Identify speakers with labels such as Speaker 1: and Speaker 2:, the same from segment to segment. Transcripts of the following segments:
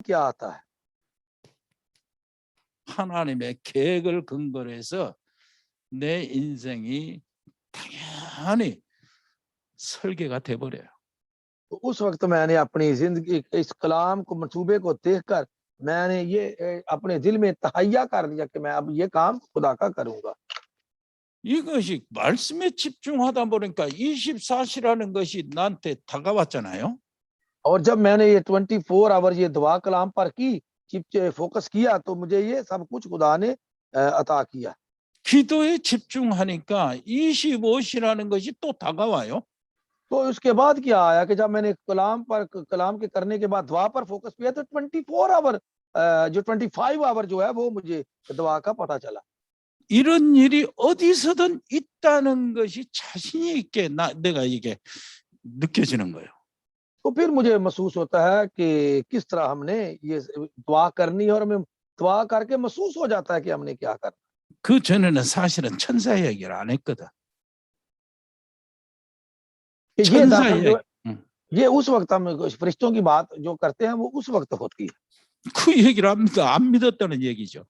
Speaker 1: क्या आता है?
Speaker 2: 하나님의 계획을 근거로 해서 내 인생이 당연히 설계가 돼 버려요.
Speaker 1: तो उस वक्त मैंने अपनी जिंदगी के इस कलाम को, मंसूबे को देखकर मैंने ये अपने दिल में तहैया कर दिया कि मैं अब ये काम खुदा का करूंगा।
Speaker 2: 이것이 말씀에 집중하다 보니까 24시라는 것이 나한테 다가왔잖아요.
Speaker 1: और जब मैंने ये 24 आवर ये दुआ कलाम पर की, चिप फोकस किया, तो मुझे ये सब कुछ खुदा ने अता किया।
Speaker 2: 기도에 집중하니까 25시라는 것이 또 다가와요.
Speaker 1: तो उसके बाद क्या आया कि जब मैंने कलाम के करने के बाद दुआ पर फोकस किया, तो 24 आवर जो 25 आवर जो है वो मुझे दुआ का पता चला।
Speaker 2: 이런 일이 어디서든 있다는 것이 자신 있게 내가 이게 느껴지는 거예요.
Speaker 1: तो फिर मुझे महसूस होता है कि किस तरह हमने ये दुआ करनी है, और हमें दुआ करके महसूस हो जाता है कि हमने क्या करना।
Speaker 2: 그 전에는 사실은 천사 얘기를 안 했거든.
Speaker 1: कि ये
Speaker 2: 천사
Speaker 1: दरअसल जो
Speaker 2: 얘기.
Speaker 1: ये उस वक्त हम फरिश्तों की बात जो करते हैं वो उस वक्त होती है।
Speaker 2: 그 얘기를 안 믿었다는 얘기죠.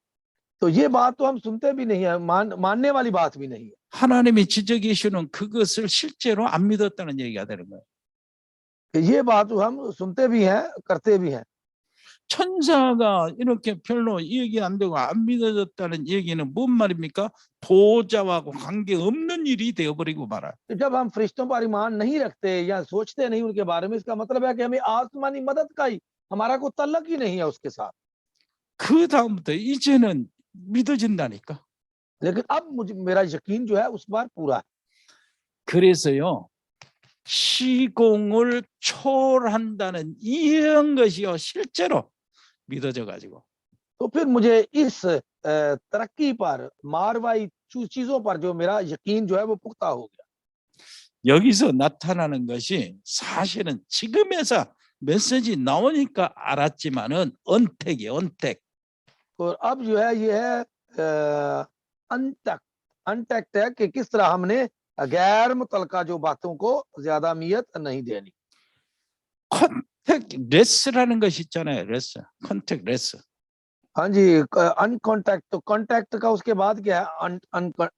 Speaker 1: तो ये बात तो हम सुनते भी नहीं है, मानने वाली बात भी नहीं है।
Speaker 2: 하나님이 지적이시는 그것을 실제로 안 믿었다는 얘기가 되는 거예요.
Speaker 1: ये बात तो हम सुनते भी हैं, करते भी हैं।
Speaker 2: 천사가 이렇게 별로 얘기 안 되고 안 믿어졌다는 얘기는 뭔 말입니까? 보호자하고 관계없는 일이 되어버리고 말아요.
Speaker 1: तो जब हम फरिश्तों पर ईमान नहीं रखते या सोचते नहीं उनके बारे में, इसका मतलब है कि हमें आसमानी मदद का ही हमारा कोई तल्लक ही नहीं है उसके साथ।
Speaker 2: 그 다음부터 이제는 믿어진다니까.
Speaker 1: लेकिन अब मुझे मेरा यकीन जो है उस बार पूरा है।
Speaker 2: 그래서요, 시공을 초월한다는 이런 것이요 실제로 믿어져 가지고.
Speaker 1: तो फिर मुझे इस तरक्की पर, मारवाई चीजों पर जो मेरा यकीन जो है वो पुख्ता हो गया।
Speaker 2: 여기서 나타나는 것이 사실은 지금에서 메시지 나오니까 알았지만은 언택이에요, 언택.
Speaker 1: और अब जो है ये है अनटेक्ट है कि किस तरह हमने गैर मुतलका जो बातों को ज्यादा अहमियत नहीं देनी।
Speaker 2: 컨택 레스라는 것이 있잖아요. 레스. 컨택 레스.
Speaker 1: हाँ जी, अनकॉन्टैक्ट, तो कॉन्टैक्ट का उसके बाद क्या है?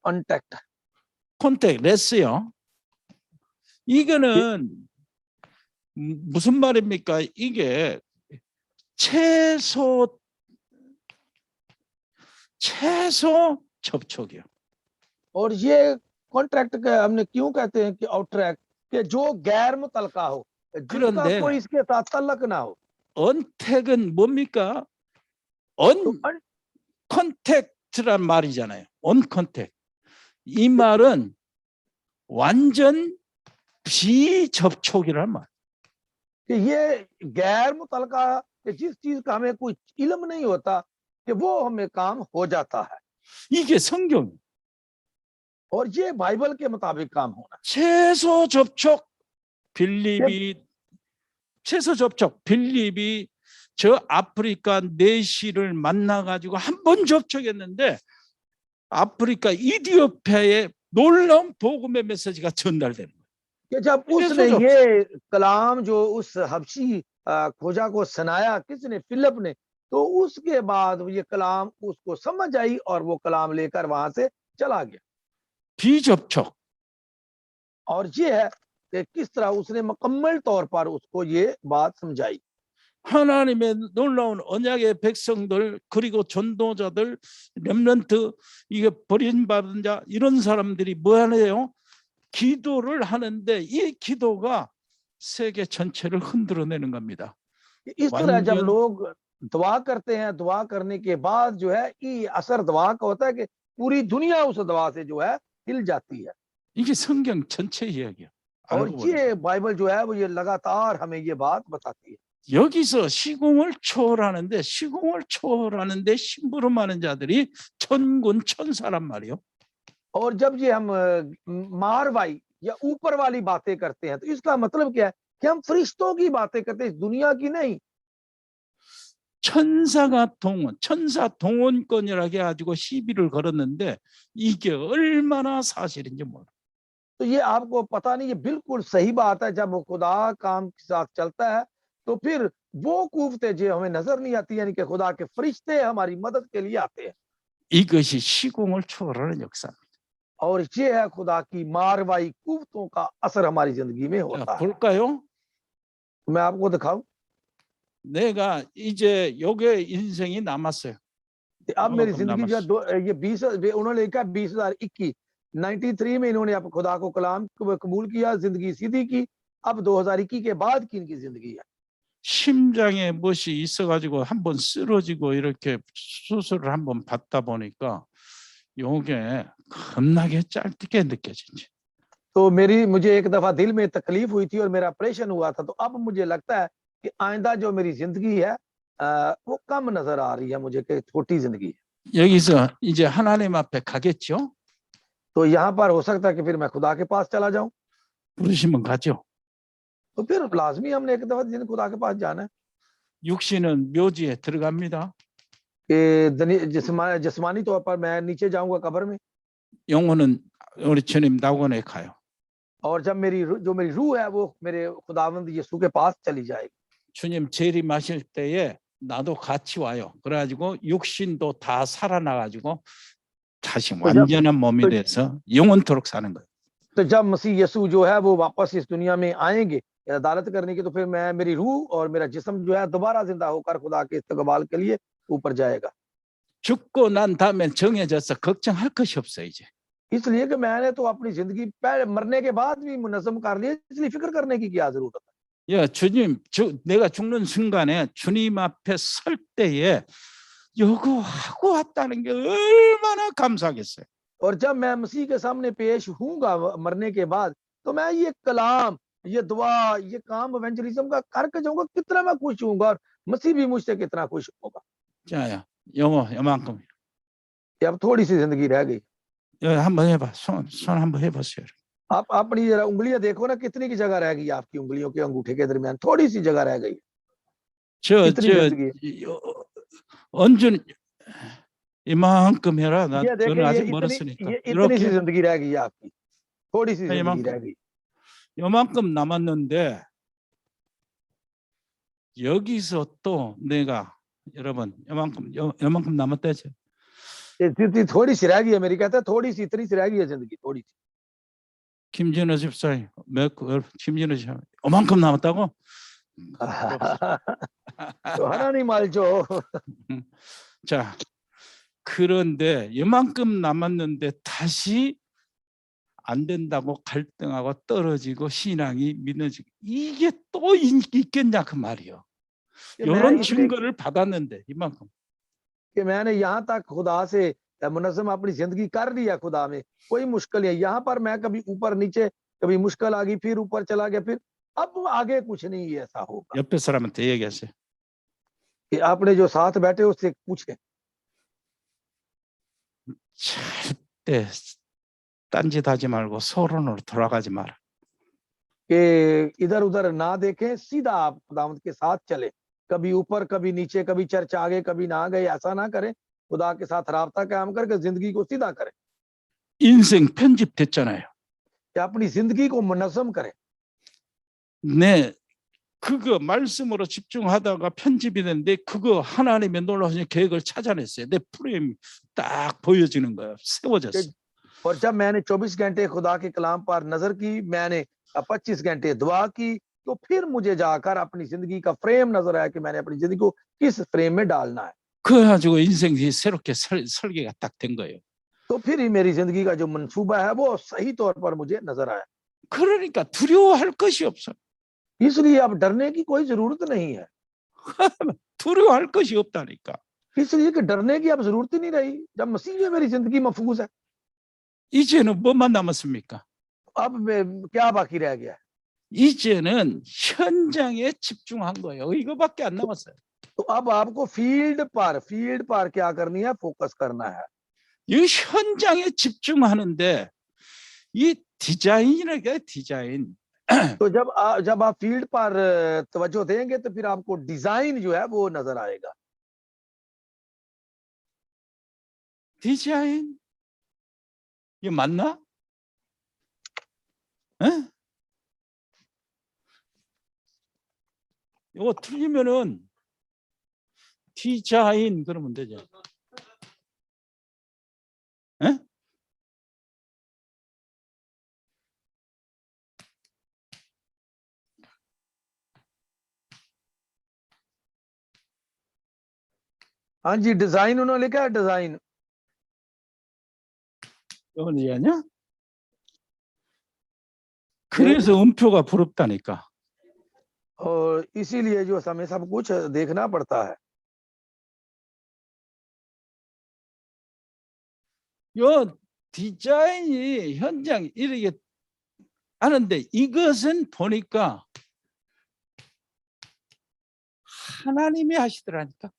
Speaker 1: अनटेक्ट।
Speaker 2: 컨택 레스요. 이거는 무슨 말입니까? 이게 최소 접촉이요.
Speaker 1: और ये कॉन्ट्रैक्ट का हमने क्यों कहते हैं कि आउटरैक्ट, कि जो गैर मुतलका हो, जिसका
Speaker 2: 그런데
Speaker 1: कोई इसके साथ तल्लक ना हो।
Speaker 2: 언택은 뭡니까?
Speaker 1: तो
Speaker 2: 언컨택트란 말이잖아요. 언컨택. 이 말은 완전 비접촉이란 말.
Speaker 1: कि ये गैर मुतलका, कि जिस चीज का हमें कोई इल्म नहीं होता कि वो हमें काम हो जाता है।
Speaker 2: 이게 성경.
Speaker 1: और ये बाइबल के मुताबिक काम होना।
Speaker 2: 최소 접촉 빌립이 저 아프리카 내시를 만나가지고 한 번 접촉했는데 아프리카 이디오피아에 놀라운 복음의 메시지가 전달되는 거예요.
Speaker 1: कि जब उसने ये कलाम जो उस हबशी खोजा को सुनाया, किसने? फिलिप ने। तो उसके बाद ये कलाम उसको समझ आई और वो कलाम लेकर वहां से चला गया।
Speaker 2: 비접촉.
Speaker 1: और ये है कि किस तरह उसने मुकम्मल तौर पर उसको ये बात समझाई।
Speaker 2: 하나님의 놀라운 언약의 백성들, 그리고 전도자들, 렘넌트, 이게 버림받은 자, 이런 사람들이 뭐 하네요? 기도를 하는데 이 기도가 세계 전체를 흔들어내는 겁니다.
Speaker 1: इस तरह जब लोग दुआ करते हैं, दुआ करने के बाद जो है ये असर दुआ का होता है कि पूरी दुनिया उस दुआ से जो है हिल जाती है।
Speaker 2: 이게 성경 전체 이야기야.
Speaker 1: और ये बाइबल जो है वो ये लगातार हमें ये बात बताती है।
Speaker 2: 여기서 시공을 초월하는데 심부름하는 자들이 천군 천사란 말이요.
Speaker 1: और जब ये हम मारवाई या ऊपर वाली बातें करते हैं, तो इसका मतलब क्या है? कि हम फरिश्तों की बातें करते हैं, इस दुनिया की नहीं।
Speaker 2: 천사 동원권이라고 해가지고 시비를 걸었는데 이게 얼마나 사실인지 몰라.
Speaker 1: तो ये आपको पता नहीं, ये बिल्कुल सही बात है। जब वो खुदा काम के साथ चलता है तो फिर वो कुव्वतें जो हमें नजर नहीं आती, यानी कि खुदा के फरिश्ते हमारी मदद के लिए आते हैं,
Speaker 2: 이것이 시공을 초월하는 역사입니다.
Speaker 1: और ये है खुदा की मारवाई कुव्वतों का असर हमारी जिंदगी में
Speaker 2: 자,
Speaker 1: होता है।
Speaker 2: 볼까요?
Speaker 1: मैं आपको दिखाऊं,
Speaker 2: 내가 이제 요게 인생이 남았어요.
Speaker 1: अब मेरी
Speaker 2: 요만큼
Speaker 1: जिंदगी जो है
Speaker 2: 남았어.
Speaker 1: ये 20 उन्होंने लिखा 2021 93 में इन्होंने अब खुदा को कलाम कबूल किया, जिंदगी सीधी की। अब 2021 के बाद की इनकी जिंदगी है।
Speaker 2: 심장에 무엇이 있어가지고 한번 쓰러지고 이렇게 수술을 한번 받다 보니까 요게 겁나게 짧게 느껴지지.
Speaker 1: तो मुझे एक दफा दिल में तकलीफ हुई थी और मेरा ऑपरेशन हुआ था, तो अब मुझे लगता है कि आइंदा जो मेरी जिंदगी है वो कम नजर आ रही है मुझे, कि छोटी जिंदगी है।
Speaker 2: 여기서 이제 하나님 앞에 가겠죠?
Speaker 1: तो यहाँ पर हो सकता है कि फिर मैं खुदा के पास चला जाऊं,
Speaker 2: 부르시면 가죠.
Speaker 1: तो फिर लाजमी हमने एक दफा दिन खुदा के पास जाना है।
Speaker 2: 육신은 묘지에 들어갑니다.
Speaker 1: कि जिस्मानी तौर पर मैं नीचे जाऊंगा कब्र में,
Speaker 2: 영혼은 우리 주님 낙원에 가요.
Speaker 1: और जब जो मेरी रूह है वो मेरे खुदावंद यीशु के पास चली जाएगी।
Speaker 2: 주님 재림하실 때에 나도 같이 와요. 그래가지고 육신도 다 살아나가지고 다시 완전한 몸이 돼서 영원토록 사는 거예요.
Speaker 1: तो जब मसीह यीशु जो है वो वापस इस दुनिया में आएंगे अदालत करने की, तो फिर मेरी रूह और मेरा जिस्म जो है दोबारा जिंदा होकर खुदा के इस्तकबाल के लिए ऊपर जाएगा।
Speaker 2: 죽고 난 다음에 정해져서 걱정할 것이 없어요 이제.
Speaker 1: इसलिए कि मैंने तो अपनी जिंदगी मरने के बाद भी मुनज़्ज़म कर लिया, इसलिए फिक्र करने की क्या जरूरत है।
Speaker 2: 야, 주님, 내가 죽는 순간에 주님 앞에 설 때에 이거 하고 왔다는 게 얼마나 감사하겠어요.
Speaker 1: और जब मैं मसीह के सामने पेश होऊंगा मरने के बाद, तो मैं ये कलाम, ये दुआ, ये काम इवेंजलिज्म का करके जाऊंगा, कितना मैं खुश होऊंगा, और मसीह भी मुझसे कितना खुश होगा।
Speaker 2: 자, 영어 요만큼.
Speaker 1: अब थोड़ी सी जिंदगी रह गई।
Speaker 2: 한번 해봐. 손 한번 해보세요.
Speaker 1: आप अपनी जरा उंगलियां देखो ना, कितनी की जगह रह गई आपकी उंगलियों के अंगूठे के दरमियान, थोड़ी सी जगह रह गई।
Speaker 2: 언준 이만큼 해라. 나
Speaker 1: ये
Speaker 2: 저는
Speaker 1: देखिए,
Speaker 2: 아직 멀었으니까.
Speaker 1: ये इतनी सी जिंदगी रह गई आपकी, थोड़ी सी जिंदगी रह गई।
Speaker 2: 요만큼 남았는데 여기서 또 내가 여러분 요만큼 남았다죠.
Speaker 1: थोड़ी सी रह गई है मेरी, कहता है थोड़ी सी, इतनी सी रह गई है जिंदगी, थोड़ी सी।
Speaker 2: 김진호 집사님, 김진호 집사님, 요만큼 남았다고?
Speaker 1: तो 하나님 알죠.
Speaker 2: 자, 그런데 이만큼 남았는데 다시 안 된다고 갈등하고 떨어지고 신앙이 믿어지고, 이게 또 있겠냐 그 말이요. 이런 증거를 받았는데 이만큼.
Speaker 1: कि मैंने यहाँ तक खुदा से मुनज़्ज़म अपनी जिंदगी कर लिया, खुदा में कोई मुश्किल है, यहाँ पर मैं कभी ऊपर नीचे, कभी मुश्किल आ गई, फिर ऊपर चला गया, फिर अब आगे कुछ नहीं ऐसा होगा।
Speaker 2: 옆에 사람한테 얘기하세요.
Speaker 1: कि आपने जो साथ बैठे उससे पूछे,
Speaker 2: 절대 딴짓하지 말고 서론으로 돌아가지 마라.
Speaker 1: कि इधर उधर ना देखें, सीधा आप खुदावंद के साथ चले, कभी ऊपर कभी नीचे, कभी चर्च आगे कभी ना गए, ऐसा ना करें। खुदा के साथ राब्ता कायम करके जिंदगी को सीधा करें।
Speaker 2: 인생 편집됐잖아요.
Speaker 1: कि अपनी जिंदगी को मुनज़्ज़म करें।
Speaker 2: 네, 그거 말씀으로 집중하다가 편집이 되는데 그거 하나님의 놀라운 계획을 찾아냈어요. 내 프레임 딱 보여지는 거예요. 세워졌어.
Speaker 1: और जब मैंने 24 घंटे खुदा के कलाम पर नजर की, मैंने 25 घंटे दुआ की, तो फिर मुझे जाकर अपनी जिंदगी का फ्रेम नजर आया कि मैंने अपनी जिंदगी को किस फ्रेम में डालना है।
Speaker 2: 그래가지고 인생이 새롭게 설계가 딱 된 거예요.
Speaker 1: तो फिर ही मेरी जिंदगी का जो मंसूबा है वो सही तौर पर मुझे नजर आया।
Speaker 2: 그러니까 두려워할 것이 없어.
Speaker 1: इसलिए अब डरने की कोई जरूरत नहीं है।
Speaker 2: 두려워할 것이 없다니까.
Speaker 1: इसलिए कि डरने की अब जरूरत ही नहीं रही, जब मसीह में मेरी जिंदगी महफूज है।
Speaker 2: 이제는 뭐만 남았습니까?
Speaker 1: अब क्या बाकी रह गया है?
Speaker 2: 이제는 현장에 집중한 거예요. 이거밖에 안 남았어요.
Speaker 1: तो अब आपको फील्ड पर क्या करनी है, फोकस करना है।
Speaker 2: 이 현장에 집중하는데 이 디자인이라게 디자인.
Speaker 1: तो जब आप फील्ड पर तवज्जो देंगे तो फिर आपको डिजाइन जो है वो नजर आएगा।
Speaker 2: 디자인 이게 맞나? 에? 이거 틀리면은 디자인 그러면 되죠. 에?
Speaker 1: हाँ जी, डिजाइन उन्होंने लिखा है, डिजाइन।
Speaker 2: 이건 이해하냐? 그래서 음표가 부럽다니까.
Speaker 1: और इसीलिए जो हमें सब कुछ देखना पड़ता है।
Speaker 2: 요 디자인이 현장 이렇게 하는데 이것은 보니까 하나님이 하시더라니까.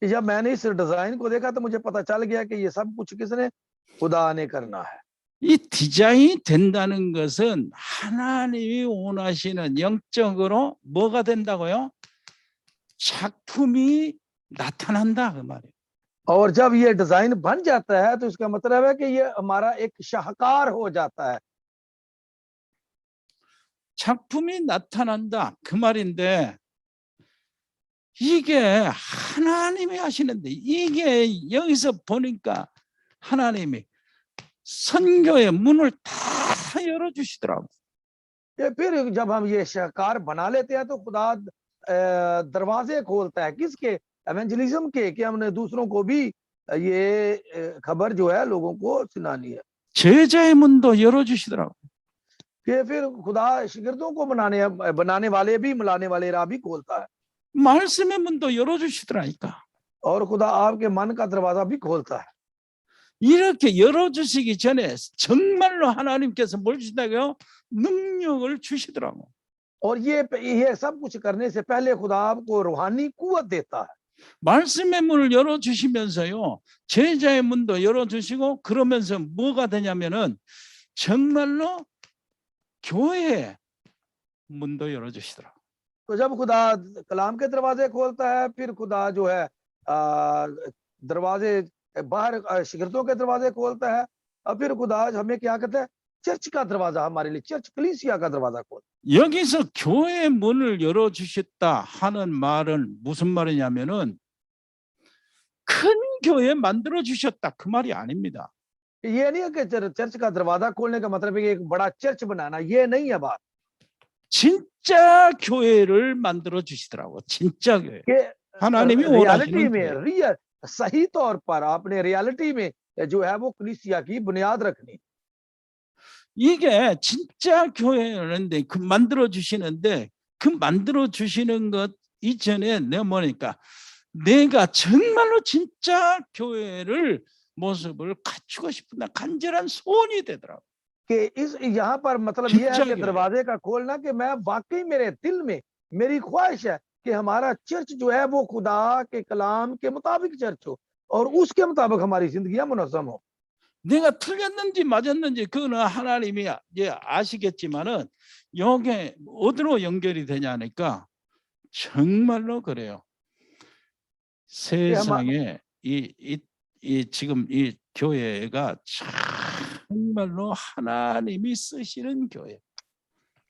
Speaker 1: जब मैंने इस डिजाइन को देखा तो मुझे पता चल गया कि ये सब कुछ किसने, खुदा ने करना है।
Speaker 2: 이 디자인이 된다는 것은 하나님이 원하시는 영적으로 뭐가 된다고요? 작품이 나타난다 그 말이에요.
Speaker 1: और जब ये डिजाइन बन जाता है तो इसका मतलब है कि ये हमारा एक शाहकार हो जाता है।
Speaker 2: 작품이 나타난다 그 말인데 이게 하나님이 하시는데 이게 여기서 보니까 하나님이 선교의 문을 다 열어주시더라고.
Speaker 1: ये फिर जब हम ये शाहकार बना लेते हैं तो खुदा दरवाजे खोलता है, किसके? एवेंजलिज्म के, कि हमने दूसरों को भी ये खबर जो है लोगों को सुनानी है।
Speaker 2: 제자의 문도 열어주시더라고.
Speaker 1: कि फिर खुदा शिगिर्दों को बनाने वाले भी, मिलाने वाले राह भी खोलता है।
Speaker 2: 말씀의 문도 열어주시더라니까.
Speaker 1: और खुदा आपके मन का दरवाजा भी खोलता है।
Speaker 2: 이렇게 열어주시기 전에 정말로 하나님께서 뭘 주신다고요? 능력을 주시더라고.
Speaker 1: और ये सब कुछ करने से पहले खुदा आपको रूहानी कुव्वत देता है।
Speaker 2: 말씀의 문을 열어주시면서요 제자의 문도 열어주시고 그러면서 뭐가 되냐면은 정말로 교회의 문도 열어주시더라고.
Speaker 1: तो जब खुदा कलाम के दरवाजे खोलता है, फिर खुदा जो है दरवाजे बाहर शिगिर्दों के दरवाजे खोलता है, और फिर खुदा हमें क्या कहता है? चर्च का दरवाजा, हमारे लिए चर्च कलीसिया का दरवाजा खोलता है।
Speaker 2: 여기서 교회의 문을 열어주셨다 하는 말은 무슨 말이냐면은 큰 교회 만들어 주셨다 그 말이 아닙니다.
Speaker 1: ये नहीं है कि चर्च का दरवाजा खोलने का मतलब है कि एक बड़ा चर्च बनाना, ये नहीं है बात।
Speaker 2: 진짜 교회를 만들어 주시더라고. 진짜 교회. 하나님이
Speaker 1: रियलिटी
Speaker 2: 원하시는
Speaker 1: में,
Speaker 2: 교회.
Speaker 1: रियल सही तौर पर आपने रियलिटी में जो है वो कलीसिया की बुनियाद रखनी।
Speaker 2: 이게 진짜 교회였는데 그 만들어 주시는데 그 만들어 주시는 것 이전에 내가 뭐니까 내가 정말로 진짜 교회를 모습을 갖추고 싶은 간절한 소원이 되더라고.
Speaker 1: कि इस यहाँ पर मतलब ये है कि दरवाजे का खोलना कि मैं वाकई मेरे दिल में मेरी ख्वाहिश है कि हमारा चर्च जो है वो खुदा के कलाम के मुताबिक चर्च हो और उसके मुताबिक हमारी जिंदगियां मुनज़्ज़म हो।
Speaker 2: 내가 틀렸는지 맞았는지 그거는 하나님이 아시겠지만은 여기에 어디로 연결이 되냐니까 정말로 그래요. 세상에 이 지금 이 교회가 정말로 하나님이 쓰시는 교회.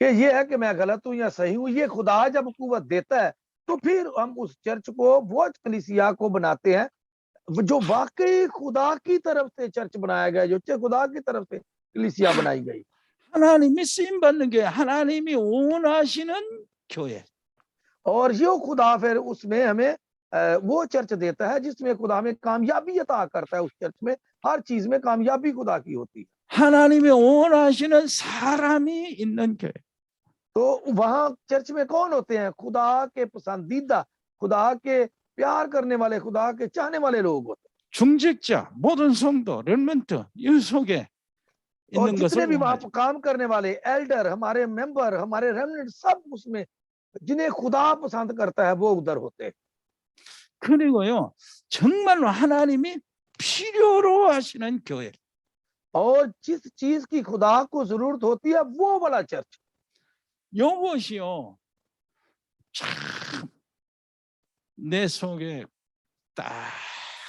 Speaker 1: कि ये है कि मैं गलत हूं या सही हूं, ये खुदा जब कुव्वत देता है तो फिर हम उस चर्च को, वो कलीसिया को बनाते हैं जो वाकई खुदा की तरफ से चर्च बनाया गया, जो खुदा की तरफ से कलीसिया बनाई गई।
Speaker 2: 하나님이 쓰임 받는 게 하나님이 원하시는 교회.
Speaker 1: और यो खुदा फिर उसमें हमें वो चर्च देता है जिसमें खुदा हमें कामयाबी अता करता है। उस चर्च में हर चीज में कामयाबी खुदा की होती है।
Speaker 2: 하나님이 원하시는 사람이 있는 교회.
Speaker 1: तो वहां चर्च में कौन होते हैं? खुदा के पसंदीदा, खुदा के प्यार करने वाले, खुदा के चाहने वाले लोग होते हैं।
Speaker 2: 중직자, 모든 성도, 렘넌트 이 속에
Speaker 1: और
Speaker 2: 있는
Speaker 1: जितने
Speaker 2: 것을
Speaker 1: भी वहां
Speaker 2: 원하죠.
Speaker 1: काम करने वाले एल्डर, हमारे मेंबर, हमारे रेमनेंट, सब उसमें जिन्हें खुदा पसंद करता है वो उधर होते हैं।
Speaker 2: 그리고요 정말로 하나님이 필요로 하시는 교회.
Speaker 1: और जिस चीज की खुदा को जरूरत होती है वो वाला चर्च।
Speaker 2: 이것이요 참 내 속에 딱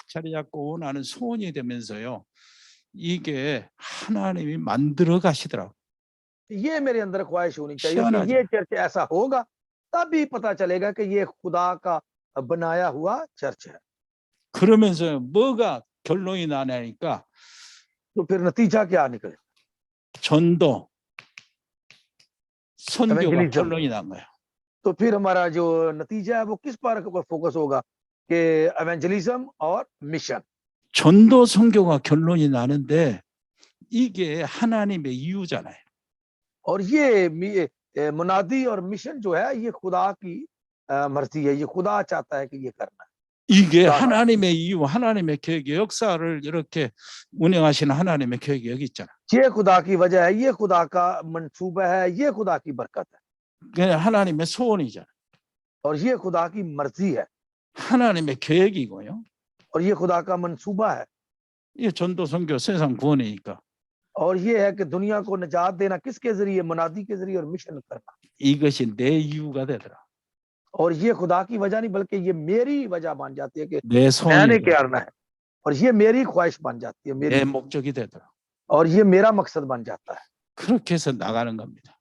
Speaker 2: 자리 잡고 원하는 소원이 되면서요 이게 하나님이 만들어 가시더라고.
Speaker 1: ये मेरे अंदर ख्वाहिश होनी चाहिए कि
Speaker 2: 희한하죠.
Speaker 1: ये चर्च ऐसा होगा, तभी पता चलेगा कि ये खुदा का बनाया हुआ चर्च है।
Speaker 2: 그러면서 뭐가 결론이 나냐니까
Speaker 1: तो फिर नतीजा क्या निकले?
Speaker 2: 전도, 선교가
Speaker 1: एवेंजलिज्म।
Speaker 2: 결론이 난 거예요.
Speaker 1: तो फिर हमारा जो नतीजा है वो किस पर फोकस होगा कि एवेंजलिज्म और मिशन।
Speaker 2: 전도, 선교가 결론이 나는데 이게 하나님의 이유잖아요.
Speaker 1: और ये मुनादी और मिशन जो है ये खुदा की मर्जी है, ये खुदा चाहता है कि ये करना है।
Speaker 2: 이게
Speaker 1: खुदा का
Speaker 2: 하나님의 이유, 하나님의 계획의 역사를 이렇게 운영하시는 하나님의 계획이 여기 있잖아.
Speaker 1: ये खुदा की वजह है, ये खुदा का मंसूबा है, ये खुदा की बरकत है
Speaker 2: 그게 하나님의 소원이잖아.
Speaker 1: और ये खुदा की मर्जी है
Speaker 2: 하나님의 계획이고요.
Speaker 1: और ये खुदा का मंसूबा है
Speaker 2: 이게 전도, 선교, 세상 구원이니까
Speaker 1: और ये है कि दुनिया को निजात देना किसके जरिए? मुनादी के जरिए और मिशन करना।
Speaker 2: 이것이 내 이유가 되더라.
Speaker 1: और ये खुदा की वजह नहीं बल्कि ये मेरी वजह बन जाती है कि
Speaker 2: 내
Speaker 1: मैंने
Speaker 2: 소원이
Speaker 1: क्या करना है और ये मेरी ख्वाहिश बन जाती है, मेरी,
Speaker 2: 내 목적이 되더라.
Speaker 1: और ये मेरा मकसद बन जाता है
Speaker 2: 그렇게 해서 나가는 겁니다.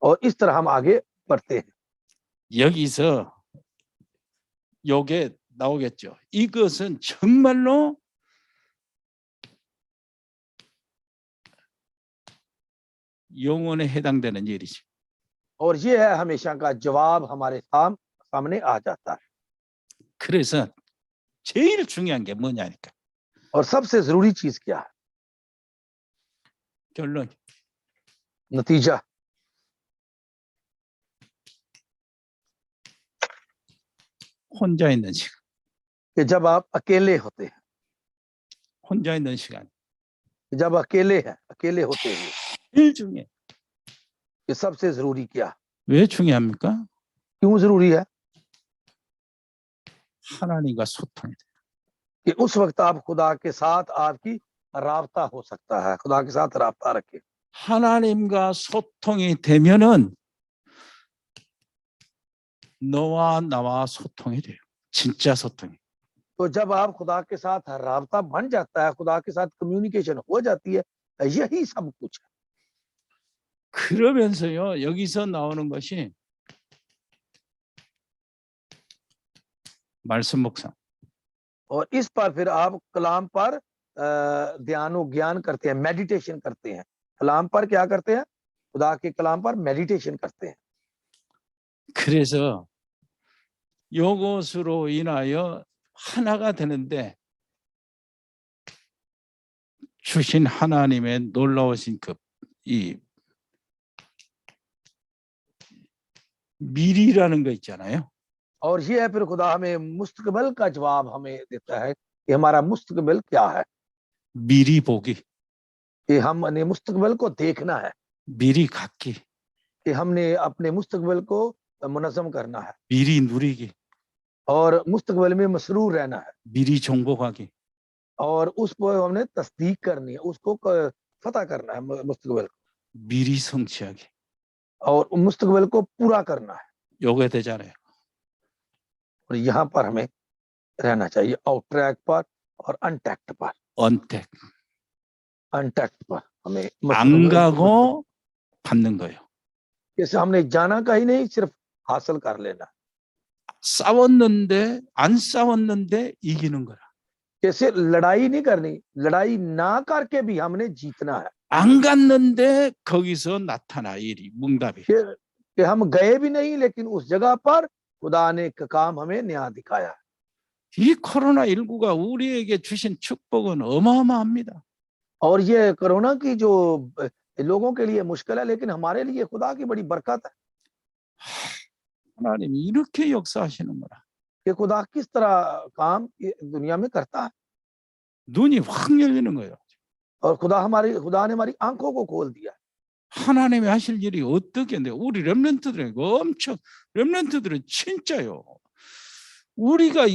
Speaker 1: और इस तरह हम आगे बढ़ते हैं।
Speaker 2: 여기서 요게 나오겠죠. 이것은 정말로 영혼에 해당되는 일이지.
Speaker 1: और ये है हमेशा का जवाब हमारे सामने आ जाता है।
Speaker 2: 그래서 제일 중요한 게 뭐냐니까.
Speaker 1: और सबसे जरूरी चीज क्या है?
Speaker 2: 결론.
Speaker 1: नतीजा।
Speaker 2: 혼자 있는 시간.
Speaker 1: कि जब आप अकेले होते हैं,
Speaker 2: 혼자 있는 시간.
Speaker 1: जब अकेले हैं, अकेले होते हैं,
Speaker 2: 제일 중요해.
Speaker 1: ये सबसे जरूरी क्या?
Speaker 2: 왜 중요합니까?
Speaker 1: क्यों जरूरी है?
Speaker 2: 하나님과 소통이 돼.
Speaker 1: कि उस वक्त आप खुदा के साथ आपकी राबता हो सकता है, खुदा के साथ राबता रखे।
Speaker 2: 하나님과 소통이 되면은 너와 나와 소통이 돼요. 진짜 소통이.
Speaker 1: तो जब आप खुदा के साथ राबता बन जाता है, खुदा के साथ कम्युनिकेशन हो जाती है, यही सब कुछ है।
Speaker 2: 그러면서요 여기서 나오는 것이 말씀 묵상.
Speaker 1: और इस पर फिर आप कलाम पर ध्यान व ज्ञान करते हैं, मेडिटेशन करते हैं। कलाम पर क्या करते हैं? खुदा के कलाम पर मेडिटेशन करते हैं।
Speaker 2: 그래서 이것으로 인하여 하나가 되는데 주신 하나님의 놀라우신 이 미리라는 거 있잖아요.
Speaker 1: और ये है फिर खुदा हमें मुस्तकबिल का जवाब हमें देता है कि हमारा मुस्तकबिल क्या है।
Speaker 2: 미리 보기,
Speaker 1: कि हमने मुस्तकबिल को देखना है,
Speaker 2: 미리 갖기,
Speaker 1: कि हमने अपने मुस्तकबिल को मुनज़्ज़म करना है
Speaker 2: 미리 누리기,
Speaker 1: और मुस्तकबिल में मसरूर रहना है
Speaker 2: 미리 정복하기.
Speaker 1: और उस पर हमने तस्दीक करनी है, उसको फतह करना है मुस्तकबिल को,
Speaker 2: 미리 성취하기.
Speaker 1: और मुस्तकबिल को पूरा करना है।
Speaker 2: 요게 되잖아요.
Speaker 1: और यहाँ पर हमें रहना चाहिए आउट ट्रैक पर और अनटैक्ट पर।
Speaker 2: 언택.
Speaker 1: अनटैक्ट पर हमें
Speaker 2: 안 가고 받는 거예요.
Speaker 1: जैसे हमने जाना का ही नहीं, सिर्फ हासिल कर लेना।
Speaker 2: 싸웠는데 안 싸웠는데 इ기는 거라.
Speaker 1: जैसे लड़ाई नहीं करनी, लड़ाई ना करके भी हमने जीतना है।
Speaker 2: 안 갔는데 거기서 나타나 일이 응답이.
Speaker 1: कि हम गए भी नहीं लेकिन उस जगह पर खुदा ने एक काम हमें न्याय दिखाया।
Speaker 2: 이 코로나19가 우리에게 주신 축복은 어마어마합니다.
Speaker 1: और ये कोरोना की जो लोगों के लिए मुश्किल है, लेकिन हमारे लिए खुदा की बड़ी बरकत है
Speaker 2: 하나님이 이렇게 역사하시는구나.
Speaker 1: कि खुदा किस तरह काम दुनिया में करता है।
Speaker 2: 눈이 확 열리는 거예요.
Speaker 1: और खुदा ने हमारी आंखों को खोल दिया।
Speaker 2: 하나님이 하실 일이 어떻게 돼? 우리 렘넌트들은 엄청 렘넌트들은 진짜요. 우리가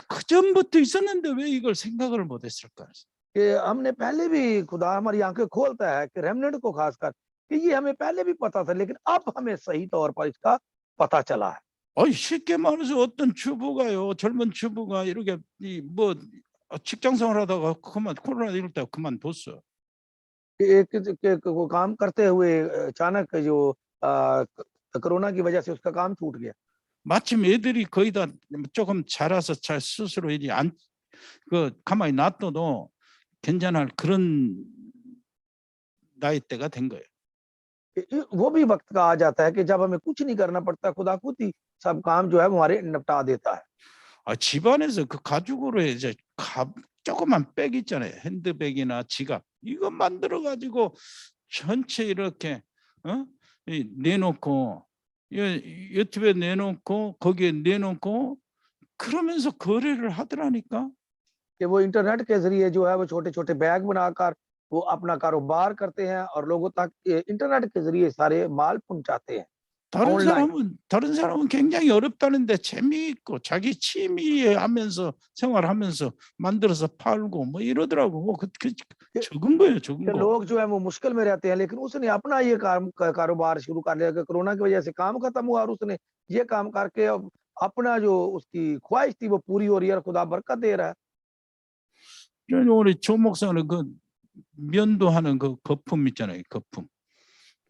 Speaker 2: 그전부터 있었는데 왜 이걸 생각을 못 했을까?
Speaker 1: कि हमने पहले भी, खुदा हमारी आंखें खोलता है कि रेमनेंट को खासकर, कि ये हमें पहले भी पता था लेकिन अब हमें सही तौर पर इसका पता चला है।
Speaker 2: 쉽게 말해서 어떤 주부가요, 젊은 주부가 이렇게 뭐 직장 생활하다가 그만 코로나 이럴 때 그만뒀어.
Speaker 1: एक काम करते हुए अचानक जो कोरोना की वजह से उसका काम छूट गया।
Speaker 2: 마침 애들이 거의 다 조금 자라서 잘 스스로 이제 가만히 놔둬도 괜찮을 그런 나이대가 된 거예요.
Speaker 1: वो भी वक्त का आ जाता है कि जब हमें कुछ नहीं करना पड़ता, खुदा खुद ही सब काम जो है हमारे निपटा देता है।
Speaker 2: 집안에서 그 가죽으로 이제 조그만 백 있잖아요. 핸드백이나 지갑 이거 만들어 가지고 전체 이렇게 내놓고 유튜브에 내놓고 거기에 내놓고 그러면서 거래를 하더라니까.
Speaker 1: कि वो इंटरनेट के ज़रिए जो है वो छोटे-छोटे बैग बनाकर वो अपना कारोबार करते हैं और लोगों तक इंटरनेट के ज़रिए सारे माल पहुँचाते हैं ऑनलाइन।
Speaker 2: 다른 사람은 굉장히 어렵다는데 재미있고 자기 취미에 하면서 생활하면서 만들어서 팔고 뭐 이러더라고. 적은 거예요, 적은
Speaker 1: कि
Speaker 2: 거.
Speaker 1: लोग जो है वो मुश्किल में रहते हैं, लेकिन उसने अपना ये कारोबार शुरू कर लिया कि कोरोना की वजह से काम खत्म हुआ और उसने ये काम करके अब अपना जो उसकी ख्वाहिश थी वो पूरी हो रही है और खुदा बरकत दे रहा है।
Speaker 2: 우리 조 목사는 그 면도 하는 그 거품 있잖아요, 거품.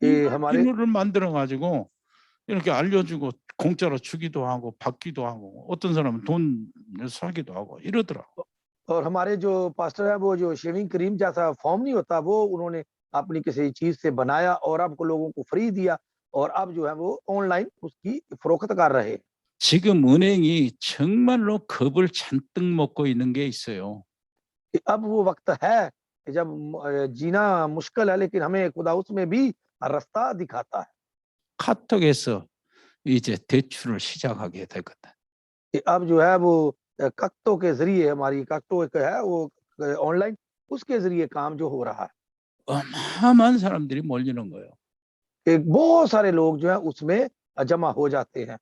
Speaker 1: कि
Speaker 2: 이걸
Speaker 1: हमारे
Speaker 2: 비누를 만들어 가지고 이렇게 알려주고 공짜로 주기도 하고 받기도 하고 어떤 사람은 돈 사기도 하고 이러더라고.
Speaker 1: और हमारे जो पास्टर है वो जो शेविंग क्रीम जैसा फॉर्म नहीं होता वो उन्होंने अपनी किसी चीज से बनाया और अब को लोगों को फ्री दिया और अब जो है वो ऑनलाइन उसकी फरोख्त कर रहे हैं।
Speaker 2: 지금 은행이 정말로 겁을 잔뜩 먹고 있는 게 있어요.
Speaker 1: कि अब वो वक्त है कि जब जीना मुश्किल है लेकिन हमें खुदा उसमें भी रास्ता दिखाता है।
Speaker 2: 카톡에서 이제 대출을 시작하게 되거든.
Speaker 1: कि अब जो है वो कक्तों के जरिए हमारी कक्तो एक है वो ऑनलाइन उसके जरिए काम जो हो रहा है।
Speaker 2: 어마어마한 사람들이 몰리는 거예요.
Speaker 1: कि बहुत सारे लोग जो है उसमें जमा हो जाते हैं।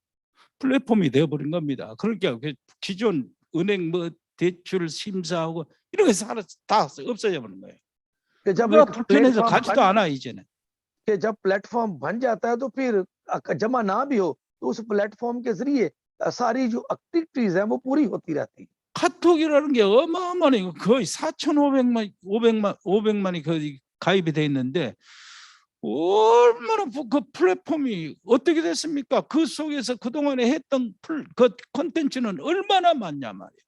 Speaker 2: 플랫폼이 되어버린 겁니다. 그러니까 기존 은행 뭐 대출 심사하고 이런 게 다 없어져 버린 거예요.
Speaker 1: कि जब
Speaker 2: 누가
Speaker 1: एक
Speaker 2: 불편해서
Speaker 1: प्लेटफॉर्म
Speaker 2: 가지도 않아 이제는.
Speaker 1: कि जब प्लेटफॉर्म बन जाता है तो फिर जमा ना भी हो तो उस प्लेटफॉर्म के जरिए सारी जो एक्टिविटीज हैं वो पूरी होती रहती है।
Speaker 2: 카톡이라는 게 어마어마해요. 거의 4,500만이 거의 가입이 돼 있는데 얼마나 그 플랫폼이 어떻게 됐습니까? 그 속에서 그동안에 했던 그 콘텐츠는 얼마나 많냐 말이에요.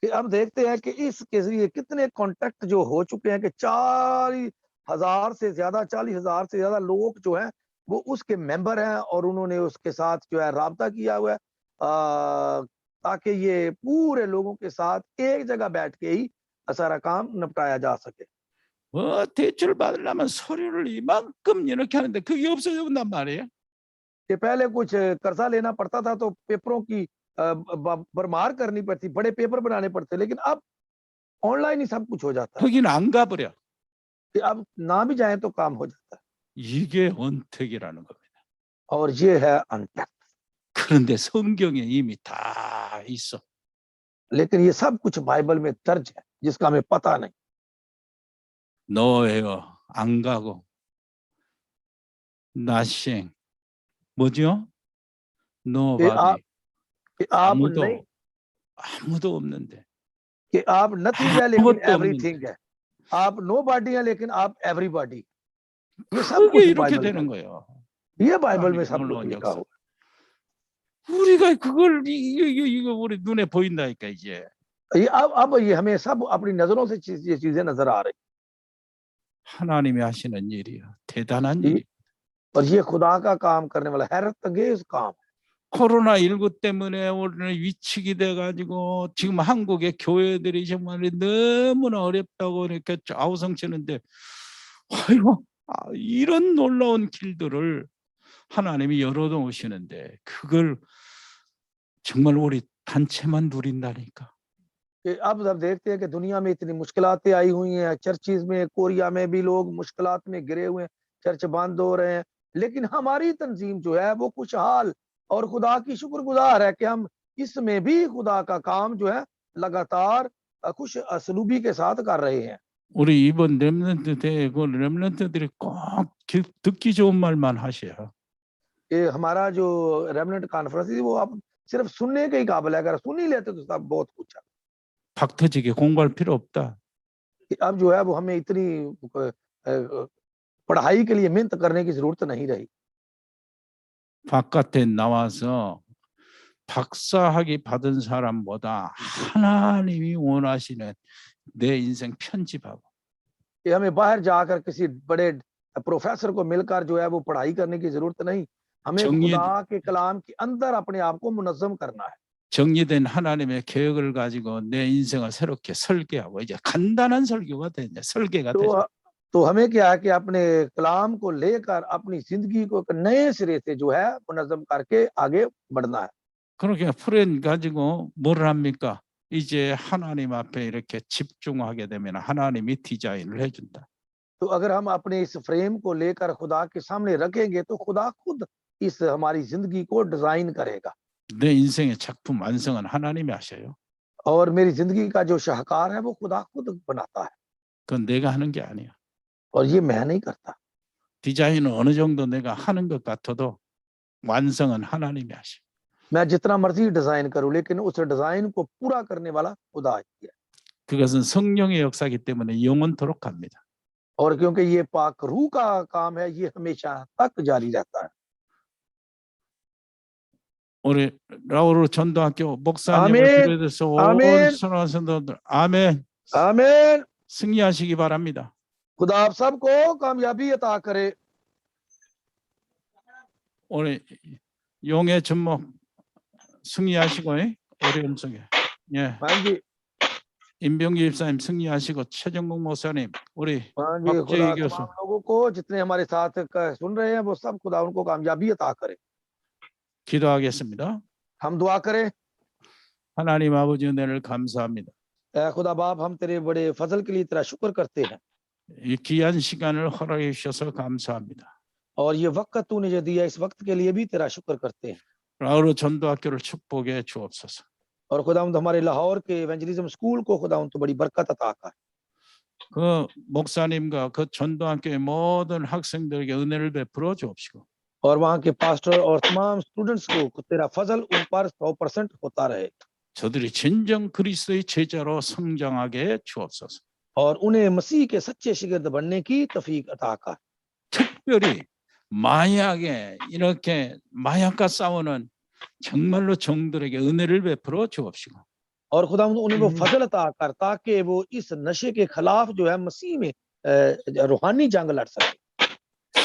Speaker 1: कि अब देखते हैं कि इसके जरिए कितने कॉन्टेक्ट जो हो चुके हैं कि 40,000 से ज्यादा लोग जो हैं वो उसके मेंबर हैं और उन्होंने उसके साथ जो है राब्ता किया हुआ है ताकि ये पूरे लोगों के साथ एक जगह बैठ के ही सारा काम निपटाया जा सके।
Speaker 2: 대출 받으려면 서류를 이만큼 이렇게 하는데 그게 없어져 본단 말이에요.
Speaker 1: कि पहले कुछ कर्जा लेना पड़ता था तो पेपरों की भरमार करनी पड़ती, बड़े पेपर बनाने पड़ते, लेकिन अब ऑनलाइन ही सब कुछ हो जाता है
Speaker 2: 거기는 안 가버려.
Speaker 1: कि अब ना भी जाए तो काम हो जाता है
Speaker 2: 이게 언택이라는 겁니다.
Speaker 1: और ये है अनटेक्ट।
Speaker 2: 그런데 성경에 이미 다 있어.
Speaker 1: लेकिन ये सब कुछ बाइबल में दर्ज है जिसका हमें पता नहीं।
Speaker 2: 너예요. 안 가고. nothing. 뭐죠? nobody.
Speaker 1: कि आप नहीं
Speaker 2: 아무도 없는데.
Speaker 1: कि आप नथिंग है लेकिन
Speaker 2: 아무것도
Speaker 1: एवरीथिंग है। आप नोबॉडी है लेकिन आप एवरीबॉडी। ये सब
Speaker 2: 그게
Speaker 1: कुछ
Speaker 2: 이렇게
Speaker 1: बाइबल
Speaker 2: 되는
Speaker 1: में,
Speaker 2: 거예요.
Speaker 1: ये बाइबल में सब
Speaker 2: 놀라운
Speaker 1: कुछ लिखा
Speaker 2: 역사.
Speaker 1: हुआ
Speaker 2: 우리가 그걸 이거 우리 눈에 보인다니까 이제.
Speaker 1: है। ये अब ये हमें सब अपनी नजरों से ये चीजें नजर आ रही
Speaker 2: 하나님이 하시는 일이야. 대단한
Speaker 1: ये,
Speaker 2: 일.
Speaker 1: और ये खुदा का काम करने वाला हैरत अंगेज काम।
Speaker 2: 코로나19 때문에 우리는 위축이 돼가지고 지금 한국의 교회들이 정말 너무나 어렵다고 이렇게 아우성치는데 아이고 이런 놀라운 길들을 하나님이 열어놓으시는데 그걸 정말 우리 단체만 누린다니까.
Speaker 1: कि अब जब देखते हैं कि दुनिया में इतनी मुश्किलातें आई हुई हैं, चर्चिज में कोरिया में भी लोग मुश्किलात में गिरे हुए हैं, चर्च बंद हो रहे हैं, लेकिन हमारी तंजीम जो है वो खुशहाल और खुदा की शुक्रगुजार है कि हम इसमें भी खुदा का काम जो है लगातार खुश असलूबी के साथ कर रहे हैं।
Speaker 2: 우리 이번 렘넌트 대회 그 렘넌트들이 꼭 듣기 좋은 말만 하셔요.
Speaker 1: कि हमारा जो रेमनेंट कॉन्फ्रेंस है वो अब सिर्फ सुनने के ही काबिल है, अगर सुन ही लेते तो सब बहुत कुछ है।
Speaker 2: 박 터지게 공부할 필요 없다.
Speaker 1: कि अब जो है वो हमें इतनी पढ़ाई के लिए मेहनत करने की जरूरत नहीं रही।
Speaker 2: 바깥에 나와서 박사학위 받은 사람보다 하나님이 원하시는 내 인생 편집하고
Speaker 1: कि हमें बाहर जाकर किसी बड़े प्रोफेसर को मिलकर जो है वो पढ़ाई करने की जरूरत नहीं, हमें
Speaker 2: 정리
Speaker 1: खुदा के कलाम के अंदर अपने आप को मुनज़्ज़म करना है।
Speaker 2: 정리된 하나님의 계획을 가지고 내 인생을 새롭게 설계하고 이제 간단한 설교가 돼 이제 설계가 돼.
Speaker 1: तो हमें क्या है कि अपने कलाम को लेकर अपनी जिंदगी को एक नए सिरे से जो है मुनज़्ज़म करके आगे बढ़ना है।
Speaker 2: 그렇게 프레임 가지고 뭘 합니까? 이제 하나님 앞에 이렇게 집중하게 되면 하나님이 디자인을 해준다.
Speaker 1: तो अगर हम अपने इस फ्रेम को लेकर खुदा के सामने रखेंगे तो खुदा खुद इस हमारी जिंदगी को डिजाइन करेगा।
Speaker 2: 내 인생의 작품 완성은 하나님이 하셔요.
Speaker 1: और मेरी जिंदगी का जो शाहकार है वो खुदा खुद बनाता है,
Speaker 2: 그건 내가 하는 게 아니야.
Speaker 1: और ये मैं नहीं करता।
Speaker 2: 디자인은 어느 정도 내가 하는 것 같아도 완성은 하나님이 하셔.
Speaker 1: मैं जितना मर्जी डिजाइन करूं लेकिन उस डिजाइन को पूरा करने वाला खुदा ही है।
Speaker 2: 그것은 성령의 역사이기 때문에 영원토록 갑니다.
Speaker 1: और क्योंकि ये पाक रूह का काम है, ये हमेशा तक जारी रहता है।
Speaker 2: 우리 라오르 전도학교 목사님을
Speaker 1: 아멘.
Speaker 2: 비롯해서 온
Speaker 1: 아멘.
Speaker 2: 선한 성도들 아멘.
Speaker 1: आमीन।
Speaker 2: 승리하시기 바랍니다.
Speaker 1: खुदा आप सबको कामयाबी अता करे।
Speaker 2: 우리 용의 접목 승리하시고 어려움 속에 예.
Speaker 1: हाँ जी,
Speaker 2: 임병기 집사님 승리하시고 최정국 목사님 우리
Speaker 1: हाँ जी, खुदा
Speaker 2: 박재희 교수
Speaker 1: तमाम लोगों को जितने हमारे साथ सुन रहे हैं वो सब खुदा उनको कामयाबी अता करे।
Speaker 2: 기도하겠습니다.
Speaker 1: हम दुआ करें।
Speaker 2: 하나님 아버지 은혜를 감사합니다.
Speaker 1: ऐ खुदा बाप, हम तेरे बड़े फजल के लिए तेरा शुक्र करते हैं,
Speaker 2: 이 귀한 시간을 허락해 주셔서 감사합니다.
Speaker 1: और ये वक्त तूने जो दिया इस वक्त के लिए भी तेरा शुक्र करते हैं।
Speaker 2: 라오르 전도학교를 축복해 주옵소서.
Speaker 1: और खुदा हमारे लाहौर के एवेंजलिज्म स्कूल को खुदा तो बड़ी बरकत अता कर।
Speaker 2: 그 목사님과 그 전도학교의 모든 학생들에게 은혜를 베풀어 주옵시고
Speaker 1: और वहाँ के पास्टर और तमाम स्टूडेंट्स को तेरा फजल उन पर 100% होता रहे,
Speaker 2: 저들이 진정 그리스도의 제자로 성장하게 해 주옵소서.
Speaker 1: और उन्हें मसीह के सच्चे शिगिर्द बनने की तौफीक अता कर।
Speaker 2: 특별히 마약에 이렇게 마약과 싸우는 정말로 종들에게 은혜를 베풀어 주옵시고
Speaker 1: और खुदा उन्हें वो फजल अता कर ताकि वो इस नशे के खिलाफ जो है मसीह में रूहानी जंग लड़ सके।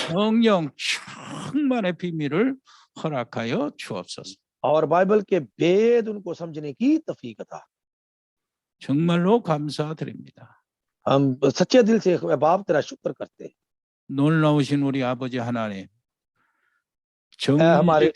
Speaker 2: 성령 충만의 비밀을 허락하여 주옵소서.
Speaker 1: और बाइबल के भेद उनको समझने की तौफीक अता।
Speaker 2: 정말로 감사드립니다.
Speaker 1: हम सच्चे दिल से बाप तेरा शुक्र करते हैं।
Speaker 2: 놀라우신 우리 아버지 하나님,
Speaker 1: हमारे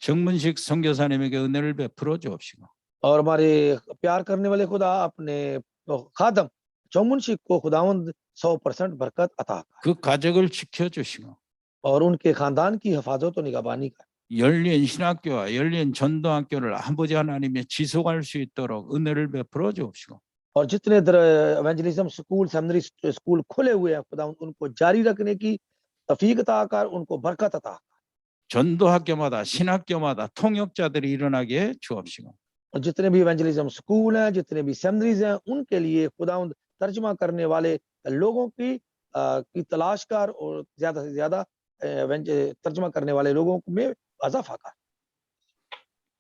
Speaker 2: 정문식 선교사님에게 은혜를 베풀어 주옵시고
Speaker 1: और हमारे प्यार करने वाले खुदा अपने खादम चौमुनशिक को खुदावंद 100% बरकत अता कर,
Speaker 2: 그 가족을 지켜주시고
Speaker 1: और उनके खानदान की हिफाजत और निगहबानी कर।
Speaker 2: 열린 신학교와 열린 전도학교를 아버지 하나님이 지속할 수 있도록 은혜를 베풀어 주옵시고
Speaker 1: और जितने एवेंजलिज्म स्कूल सेमिनरी स्कूल खुले हुए हैं खुदा उनको जारी रखने की तौफीक अता कर, उनको बरकत अता कर।
Speaker 2: 전도학교마다 신학교마다 통역자들이 일어나게 해 주옵시고
Speaker 1: और जितने भी एवेंजलिज्म स्कूल हैं, जितने भी सेमिनरीज हैं, उनके लिए खुदा तर्जुमा करने वाले लोगों की तलाश कर और ज्यादा से ज्यादा तर्जुमा करने वाले लोगों में इजाफा कर।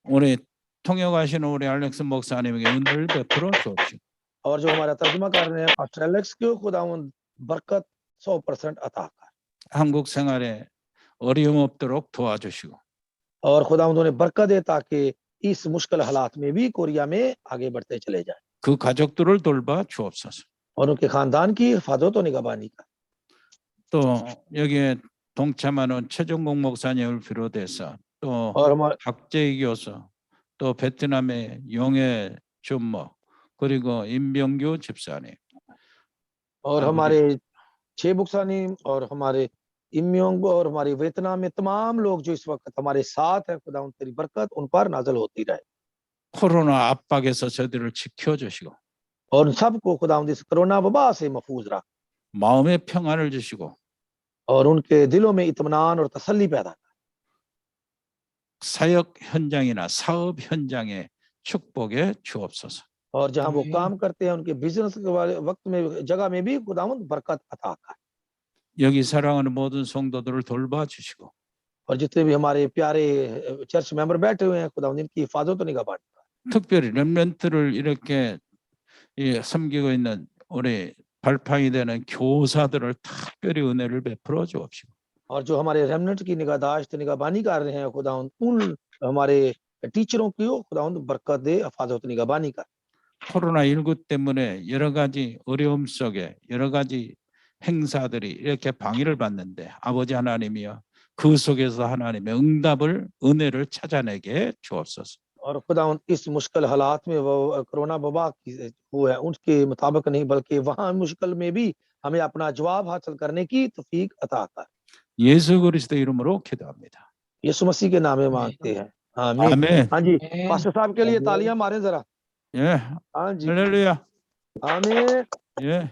Speaker 2: 우리 통역하시는 우리 알렉스 목사님에게 은혜를 베풀어 주옵시고
Speaker 1: और जो हमारा तर्जुमा कर रहे हैं पास्टर एलेक्स को खुदा बरकत 100% अता कर।
Speaker 2: 한국 생활에 어려움 없도록 도와주시고
Speaker 1: और खुदा उन्हें बरकत दे ताकि इस मुश्किल हालात में भी कोरिया में आगे बढ़ते चले जाए,
Speaker 2: 그 가족들을 돌봐 주옵소서.
Speaker 1: और उनके खानदान की हिफाजत और निगहबानी कर।
Speaker 2: 또 여기에 동참하는 최종국 목사님을 비롯해서 또
Speaker 1: और हमारे
Speaker 2: 박재희 교수, 또 베트남의 용해 준목, 그리고 임병규 집사님,
Speaker 1: और हमारे छे बुक्सानी और हमारे इम्योंग और हमारे वियतनाम में तमाम लोग जो इस वक्त हमारे साथ है, खुदा तेरी बरकत उन पर नाजल होती रहे,
Speaker 2: 코로나 압박에서 저들을 지켜주시고
Speaker 1: और सबको खुदा इस कोरोना वबा से महफूज रख,
Speaker 2: 마음의 평안을 주시고
Speaker 1: और उनके दिलों में इत्मीनान और तसल्ली पैदा कर।
Speaker 2: 사역 현장이나 사업 현장에 축복해 주옵소서.
Speaker 1: और जहां वो काम करते हैं उनके बिजनेस के वाले वक्त में जगह में भी खुदा बरकत अता कर।
Speaker 2: 여기 사랑하는 모든 성도들을 돌봐 주시고
Speaker 1: और जितने भी हमारे प्यारे चर्च मेंबर बैठे हुए हैं, खुदावंद इनकी हिफाजत और निगहबानी।
Speaker 2: 특별히 렘넌트를 이렇게 섬기고 있는 우리 발판이 되는 교사들을 특별히 은혜를 베풀어 주옵시고.
Speaker 1: और जो हमारे रेमनेंट की निगाहदाश्त निगहबानी कर रहे हैं, खुदावंद उन हमारे टीचरों की खुदावंद बरकत दे, हिफाजत निगहबानी कर।
Speaker 2: 코로나19 때문에 여러 가지 어려움 속에 여러 가지 행사들이 이렇게 방해를 받는데 아버지 하나님이여 그 속에서 하나님의 응답을 은혜를 찾아내게 주옵소서.
Speaker 1: और खुदावंद इस मुश्किल हालात में वो कोरोना वबा की वो है उनके मुताबिक नहीं, बल्कि वहाँ मुश्किल में भी हमें अपना जवाब हासिल करने की तौफीक अता कर।
Speaker 2: 예수 그리스도 이름으로 기도합니다.
Speaker 1: यीशु मसीह के नाम में मांगते हैं, आमीन।
Speaker 2: 아멘.
Speaker 1: हाँ जी, पास्टर साहब के लिए तालियां मारें जरा।
Speaker 2: 예,
Speaker 1: हाँ जी,
Speaker 2: 할렐루야.
Speaker 1: आमीन।
Speaker 2: 예.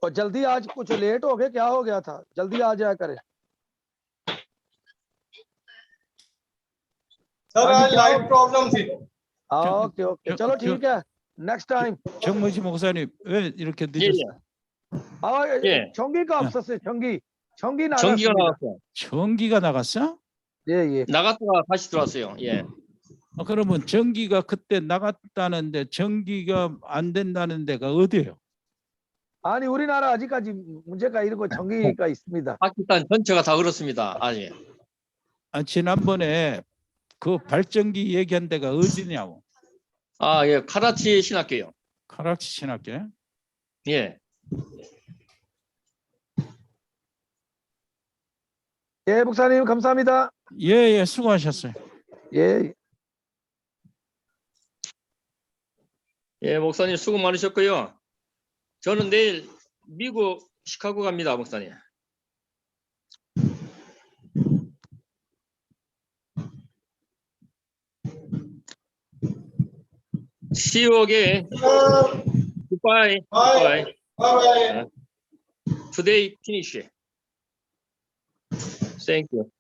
Speaker 1: और जल्दी आज कुछ लेट हो गए, क्या हो गया था? जल्दी आ जाया करें।
Speaker 3: सर
Speaker 1: हाँ जी,
Speaker 3: आज
Speaker 1: क्या
Speaker 3: लाइट
Speaker 1: हो-
Speaker 3: प्रॉब्लम थी।
Speaker 1: ओके ओके, चलो ठीक है, next time.
Speaker 2: 정문식 목사님 왜 이렇게
Speaker 4: 예,
Speaker 2: 늦었어요?
Speaker 4: 예.
Speaker 1: 청기가 없었어요. 청기
Speaker 4: 전기가
Speaker 1: 나갔습니다.
Speaker 4: 나갔어요.
Speaker 2: 전기가 나갔어?
Speaker 1: 예.
Speaker 4: 나갔다가 다시 들어왔어요. 예.
Speaker 2: 그러면 전기가 그때 나갔다는데 전기가 안 된다는 데가 어디예요?
Speaker 1: 아니 우리나라 아직까지 문제가 이러고 청기가 있습니다.
Speaker 4: 파키스탄 전체가 다 그렇습니다. 아직.
Speaker 2: 지난번에 그 발전기 얘기한 데가 어디냐고.
Speaker 4: 아, 예. 카라치 신학교요.
Speaker 2: 카라치 신학교.
Speaker 4: 예.
Speaker 1: 예, 목사님 감사합니다.
Speaker 2: 예, 수고하셨어요.
Speaker 1: 예.
Speaker 4: 예, 목사님 수고 많으셨고요. 저는 내일 미국 시카고 갑니다, 목사님. See you again. Goodbye.
Speaker 3: Bye. Bye.
Speaker 4: Today finish. Thank you.